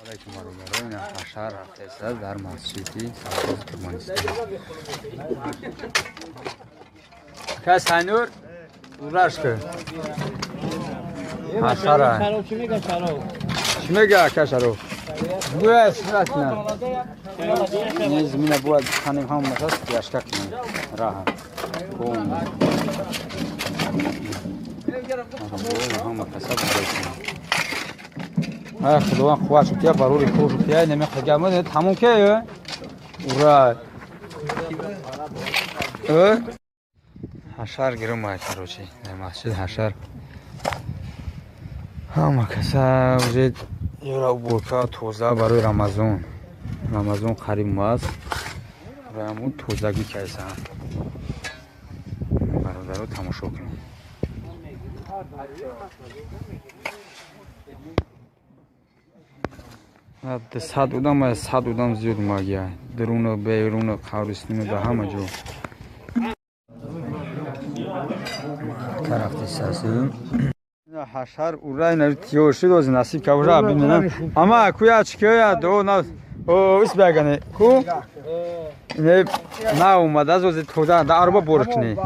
علیکم برادران حشر رفته در مسجدی سرباز ترکمنستان کس هنور اورش که حشره چی میگه کشرو بویا سرات نه نیز مینه بود خانم هم نشست یاشکک نه راه کون هم کسب کنیم خداوند خوش کیا برای خوش کیا نمیخواد گمه تموم که اورا حشر گرم مای کروچی در مسجد حشر همه کسا وجود یورا بوکا توزه برای رمضان قریب ماست و همون توزگی کیسه برادر رو تماشا کنیم صد بودم زیاد ماگیه درون و بیرون و قبرستون به همه جو طرف دیسازیم حشر اورای نرتیو شد از نصیب که اورا ببینم اما کویا چکیا دو نه اوس بگنه کو نه اومد از تودا در عربا برکنی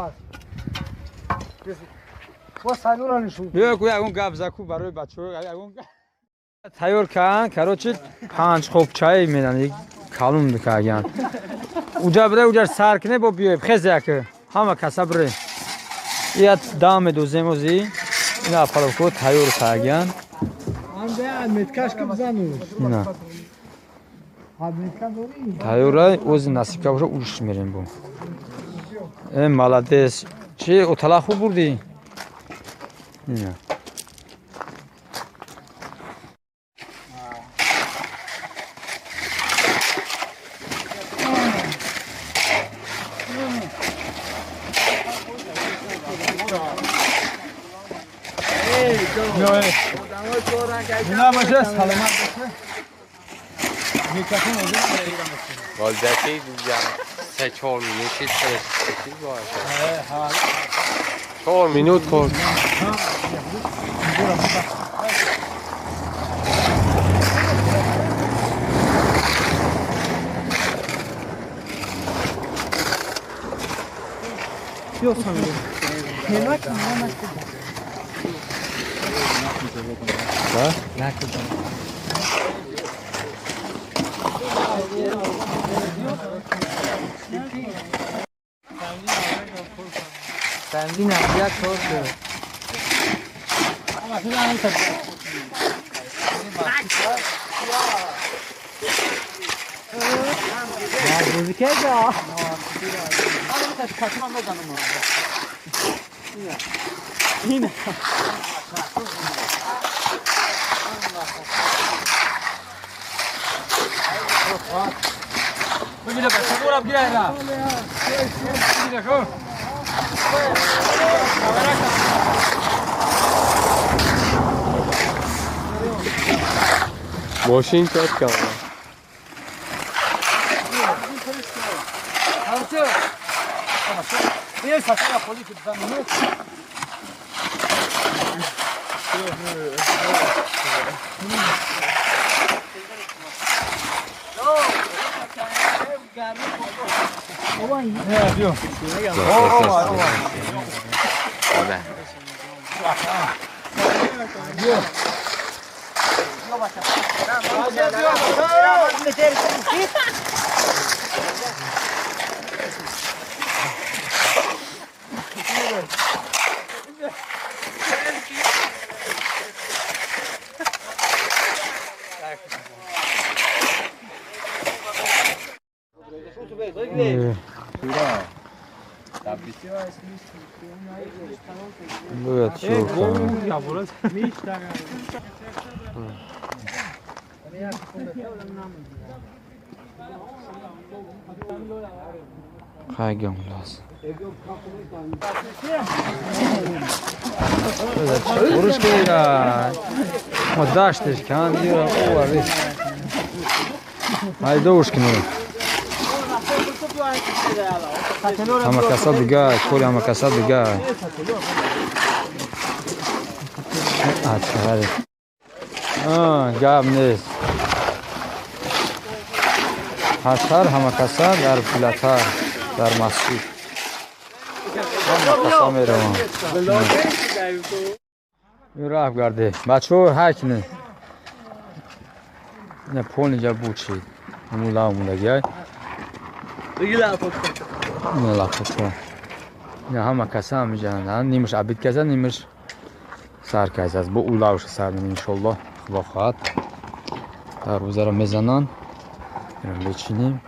بیا کویا اون گاب زاکو برای بچه‌ها اون تیار کن کروچی 5 خوب چای میدن یک کالون میکردن اونجا بره اونجا سر کنه با بیای خیزه که همه کسب بره یه دام دوزه موزی اینا پلوکو تیار کردن آنده متکش که بزنوش نه تیاره اوز نصیب که باشه اوش میریم بو مالادس چی اتالا خوب بردی نه نه باشه سلامت باشه میکروفون والدکی دیگه 3-4 مینوتی چیز باشه 4 مینوت کرد Yok sanırım. Helak mı? Ha? Kendi nabiyat olsun. Ama şunu anlatayım. Ya bu kez ya. Ama taş kaçmam da canım. Yine. بگیره بچه برم گیره بگیره خب ماشین کات کنم یه سفر خودی که بزنیم بیا Böyle çok. Ya burası. Kaygım lazım. Oruç kıyra. O daştır kan diyor o var. Haydi uşkunu. Ama kasa diga, kol ama kasa diga. Aç hadi. Gab nes. ҳашар ҳамакаса дар пилатар дар масҷид ҳамакаса мераванд. рафт гарде бачаҳо ҳакне ина полниҷа бучид мула мудагиай ина лафотҳо ина ҳамакаса ҳамиҷананд нимаш абид каза нимаш сар казаст бо улавша сар иншоллоҳ худо хоҳад дарвозаро мезананд бечинем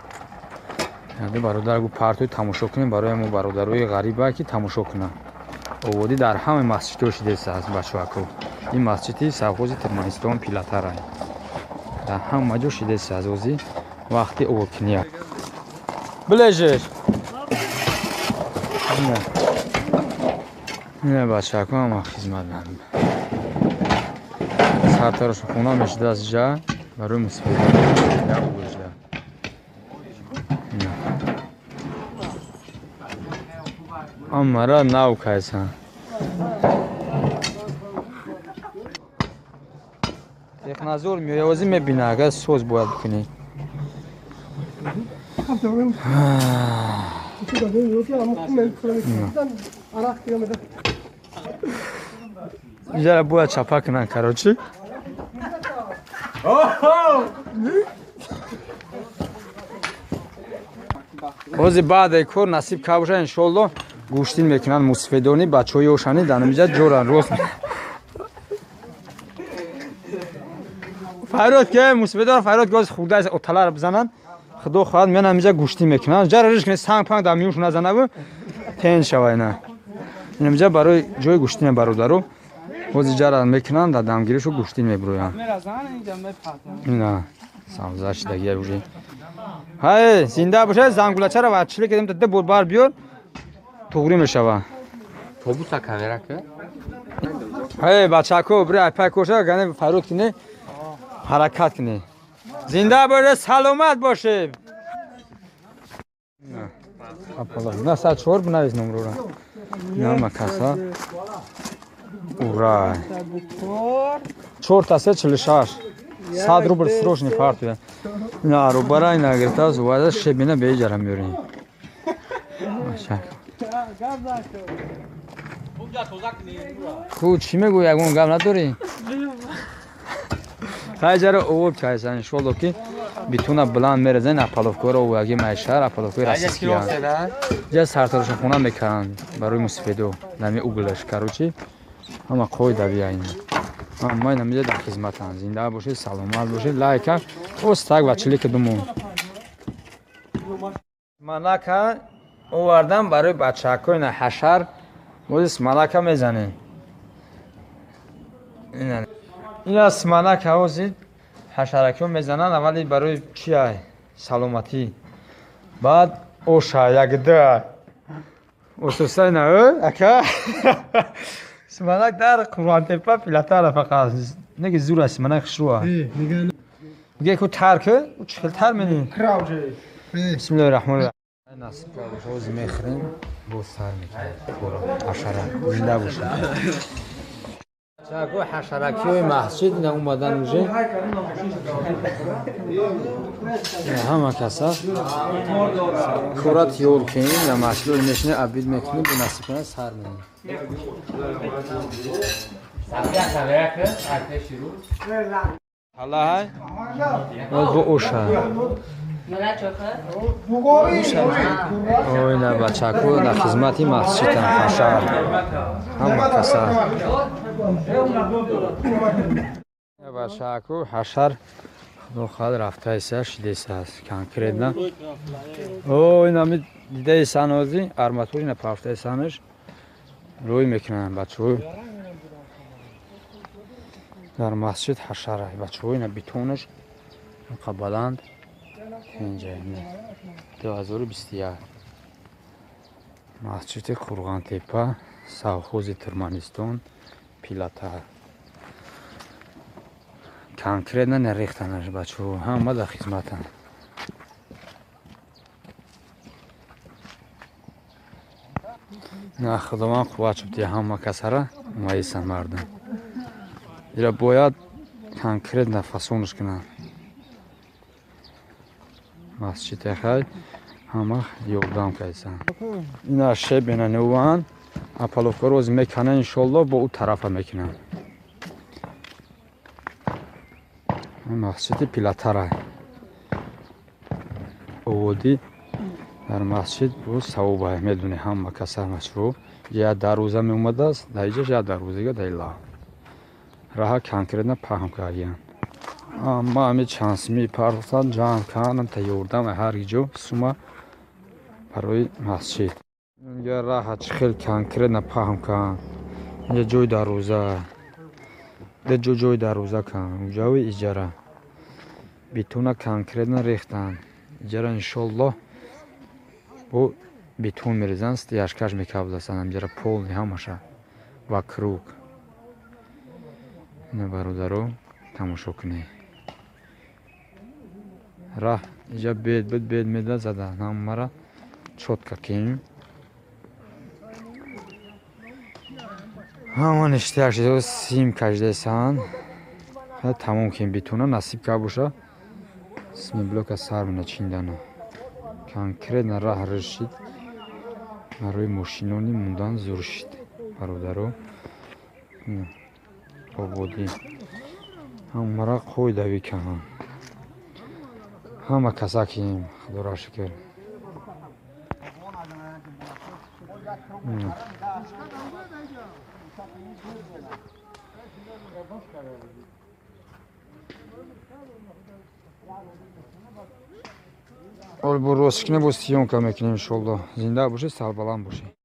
яъне бародар гу партои тамошо кунем барои мо бародарои ғариба ки тамошо кунанд оводӣ дар ҳамаи масҷидҳо шидааст бачаҳако ин масҷиди совхози Туркманистон пилатара дар ҳама ҷо шидааст озӣ вақти оводкуния блежер ина бачаҳако ҳама хизмат сартарошу хона мешидааст ҷа барои мусифида аммара нав кайсан техназор меёвазӣ мебина агар соз бояд бикунӣ иҷара бояд чапа кунанд карочи бози баъдаи кор насиб кард бошад иншоаллоҳ гӯштин мекунанд мусифедони бачаҳои ошани дар намиҷа ҷоранд рост файрод ке мусифедор файрод гоз хурда оталар бизананд худо хоҳад меян намиҷа гӯштин мекунанд ҷара риш кунед санг панг дар миёншон назанаву тен шава ина намиҷа барои ҷои гӯштини бародаро бози ҷара мекунанд дар дамгиришу гӯштин мебироянд ина савза шидагия уже ҳай зинда бошад зангулачара ва чиле кедем та бор бар биёр туғри мешава тобуса камера ка ҳай бачако бира айпай коша гане файрод кине ҳаракат кине зинда бошед саломат бошед на 104 бинавис номрора нама каса ура 446 100 рубл срочный партия на рубара ина гирта зувада шебина беҷара мёрем ку чӣ мегӯй ягон гап надорӣ хайҷара овоб кайсан иншоаллоҳ ки битуна буланд мерезан апаловкоро оваги майшар апаловкои расиския ҷа сартарошахона мекаранд барои мусифедо нами углаш карочи ҳама қоидави айн ҳамаи намиҷа дар хизматанд зинда бошед саломат бошед лайка остак ва чилика думон малака овардан барои бачаҳако ина ҳашар бози смалака мезанем ина смалака ҳозир ҳашаракиҳо мезананд аввали барои чия саломатӣ баъд оша якда осуса ина ака смалак дар қуръонтепа пилатара фақат неги зур аст смалак хушруа миге ку тарку чихел тар мени бисмиллаҳи раҳмони раҳим насиб карда ҳозир мехӯрем бо сар мекунем ҳашара зинда бошед чако ҳашаракиҳои масҷид ина омадан уже ҳама каса кора тиёр кунем я масҷидо мешинем абид мекунем бо насиб кунем сар менем ҳалаҳай бо оша ина бачако дар хизмати масҷидам ҳашар ҳама каса бачако ҳашар худо хоҳад рафтааиса шидесааст конкретна ина ми дидаисан ҳози арматурина пафтаисанаш рӯй мекунанд бачаҳо дар масҷид ҳашара бачаҳо ина битонаш инқа баланд инҷа 2021 масҷиди қурғонтепа совхози Туркманистон пилатар конкретно нарехтанаш бачаҳо ҳама дар хизматанд на худованд қувват шуд ҳама касара маисан мардам ира бояд конкретно фасонаш кунанд масҷид хай ҳама ёрдам кайсан. Ина шебена нуван апаловка роз мекана иншолло бо у тарафа мекунам. масҷиди пилатара оводи дар масҷид бу савоба медуне ҳама каса машру я дар рӯза меомадааст даиҷа я дар рӯзага дайла раҳа конкретна паҳм кардиян ама ами чансми парсан ҷамъ кардам та ёрдам ҳар ҷо сума барои масҷид я раҳа чӣ хел конкретна паҳм кардам я ҷои дар рӯза я ҷои дар рӯза кардам ҷои иҷара бетуна конкретна рехтан иҷара иншолло бо бетон мерезан стяжкаш мекавласан амҷара полни ҳамаша вокруг ина бародаро тамошо кунед раҳ иҷа бед меда задан ҳамара чотка кем ҳама ништияш сим каждесан тамом кем бетона насиб ка боша сми блока сар начиндана конкретна раҳ решид барои мошинони мундан зур шид бародаро ободӣ ҳамара қоидави каҳан ҳама каса кем худоро шукр бо ростшикна бо сиёнка мекунем иншолло зинда бошед сарбаланд бошед